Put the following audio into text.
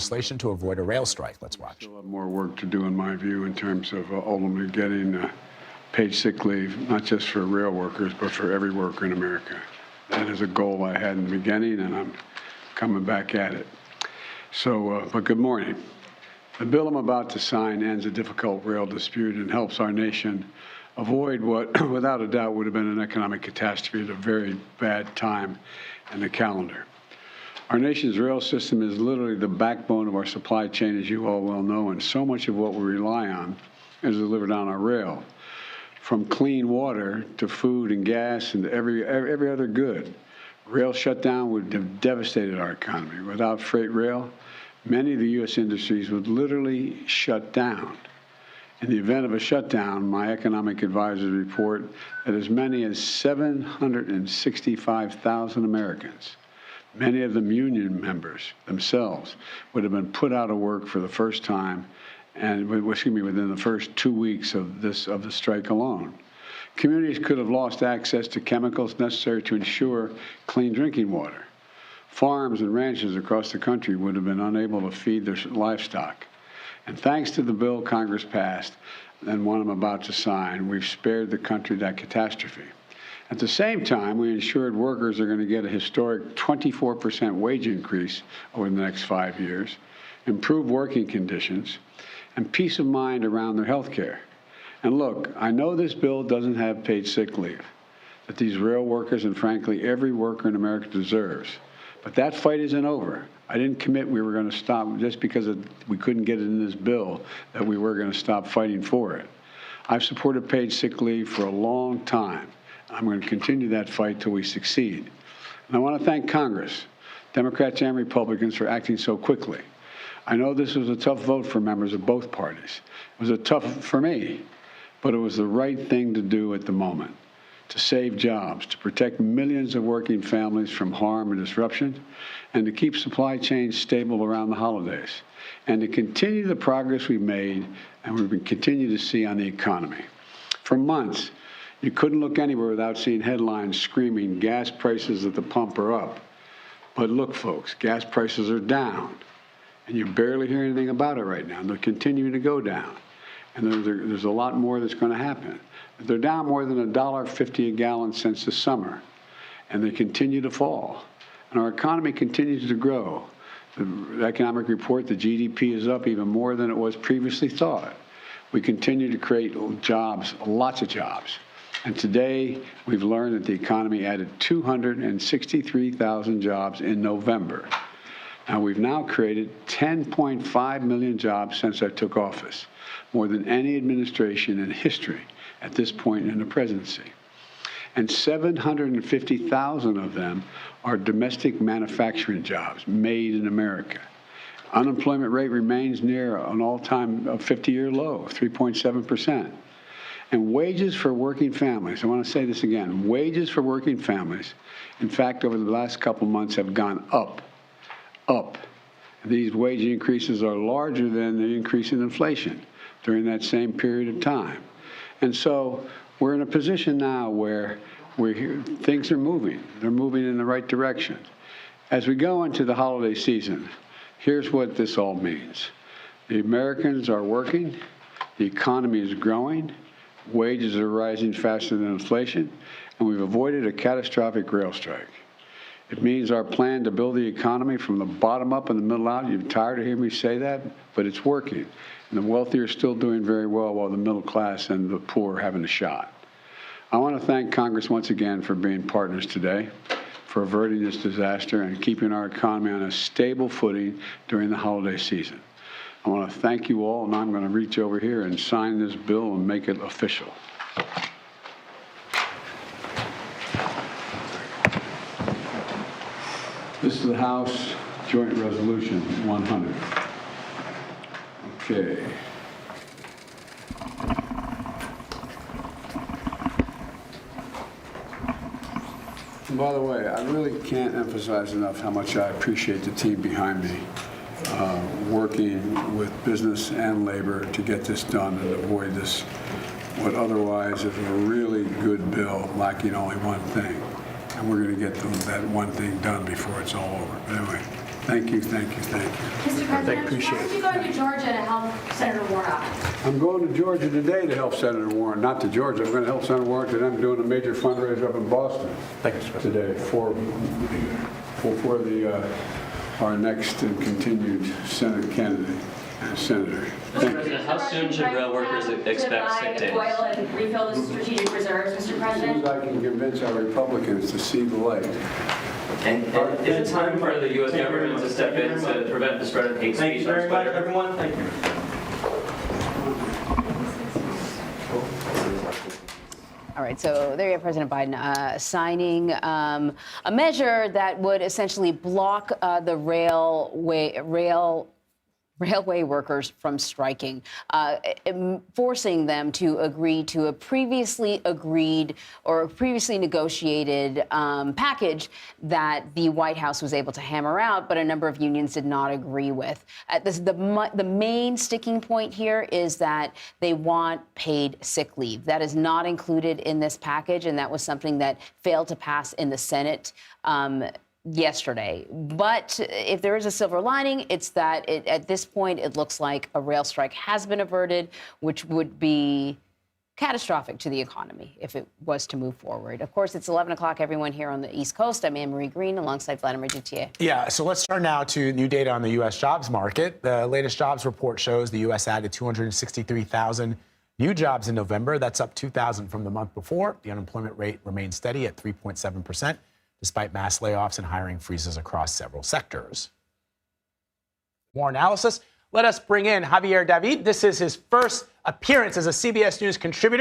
legislation to avoid a rail strike. Let's watch. We still have more work to do, in my view, in terms of ultimately getting paid sick leave, not just for rail workers, but for every worker in America. That is a goal I had in the beginning, and I'm coming back at it. So, but good morning. The bill I'm about to sign ends a difficult rail dispute and helps our nation avoid what, without a doubt, would have been an economic catastrophe at a very bad time in the calendar. Our nation's rail system is literally the backbone of our supply chain, as you all well know, and so much of what we rely on is delivered on our rail, from clean water to food and gas and every other good. Rail shutdown would have devastated our economy. Without freight rail, many of the U.S. industries would literally shut down. In the event of a shutdown, my economic advisors report that as many as 765,000 Americans, many of them union members themselves, would have been put out of work for the first time, and within the first 2 weeks of the strike alone. Communities could have lost access to chemicals necessary to ensure clean drinking water. Farms and ranches across the country would have been unable to feed their livestock. And thanks to the bill Congress passed, and one I'm about to sign, we've spared the country that catastrophe. At the same time, we ensured workers are going to get a historic 24% wage increase over the next 5 years, improved working conditions, and peace of mind around their health care. And look, I know this bill doesn't have paid sick leave that these rail workers and, frankly, every worker in America deserves. But that fight isn't over. I didn't commit we were going to stop just because we couldn't get it in this bill that we were going to stop fighting for it. I've supported paid sick leave for a long time. I'm going to continue that fight till we succeed. And I want to thank Congress, Democrats and Republicans, for acting so quickly. I know this was a tough vote for members of both parties. It was tough for me, but it was the right thing to do at the moment, to save jobs, to protect millions of working families from harm and disruption, and to keep supply chains stable around the holidays, and to continue the progress we've made and we will continue to see on the economy. For months, you couldn't look anywhere without seeing headlines screaming gas prices at the pump are up. But look, folks, gas prices are down, and you barely hear anything about it right now. They're continuing to go down, and there's a lot more that's going to happen. They're down more than $1.50 a gallon since the summer, and they continue to fall. And our economy continues to grow. The economic report, the GDP is up even more than it was previously thought. We continue to create jobs, lots of jobs. And today, we've learned that the economy added 263,000 jobs in November. Now, we've now created 10.5 million jobs since I took office, more than any administration in history at this point in the presidency. And 750,000 of them are domestic manufacturing jobs made in America. Unemployment rate remains near an all-time 50-year low of 3.7%. And wages for working families, I want to say this again, wages for working families, in fact, over the last couple months have gone up. These wage increases are larger than the increase in inflation during that same period of time. And so we're in a position now where things are moving. They're moving in the right direction. As we go into the holiday season, here's what this all means. The Americans are working, the economy is growing, wages are rising faster than inflation, and we've avoided a catastrophic rail strike. It means our plan to build the economy from the bottom up and the middle out. You're tired of hearing me say that, but it's working. And the wealthy are still doing very well while the middle class and the poor are having a shot. I want to thank Congress once again for being partners today, for averting this disaster and keeping our economy on a stable footing during the holiday season. I want to thank you all, and I'm going to reach over here and sign this bill and make it official. This is the House Joint Resolution 100. Okay. And by the way, I really can't emphasize enough how much I appreciate the team behind me, working with business and labor to get this done and avoid this, what otherwise is a really good bill lacking only one thing. And we're going to get that one thing done before it's all over. But anyway, Thank you, thank you, thank you. Mr. President, why are you going to Georgia to help Senator Warnock? I'm going to Georgia today to help Senator Warren, not to Georgia. I'm going to help Senator Warren because I'm doing a major fundraiser up in Boston today for our next and continued Senate candidate, Senator. Mr. President, how soon should rail workers expect sick days? To buy oil and refill the strategic reserves, Mr. As soon President? as I can convince our Republicans to see the light. And is it time for the U.S. government to step in to prevent the spread of hate speech? Thank you very much, everyone. Thank you. All right, so there you have President Biden signing a measure that would essentially block the railway workers from striking, forcing them to agree to a previously agreed or previously negotiated package that the White House was able to hammer out, but a number of unions did not agree with. The main sticking point here is that they want paid sick leave. That is not included in this package, and that was something that failed to pass in the Senate yesterday. But if there is a silver lining, it's that at this point, it looks like a rail strike has been averted, which would be catastrophic to the economy if it was to move forward. Of course, it's 11 o'clock, everyone here on the East Coast. I'm Anne-Marie Green alongside Vladimir Dutier. Yeah, so let's turn now to new data on the U.S. jobs market. The latest jobs report shows the U.S. added 263,000 new jobs in November. That's up 2,000 from the month before. The unemployment rate remains steady at 3.7%. Despite mass layoffs and hiring freezes across several sectors. More analysis. Let us bring in Javier David. This is his first appearance as a CBS News contributor.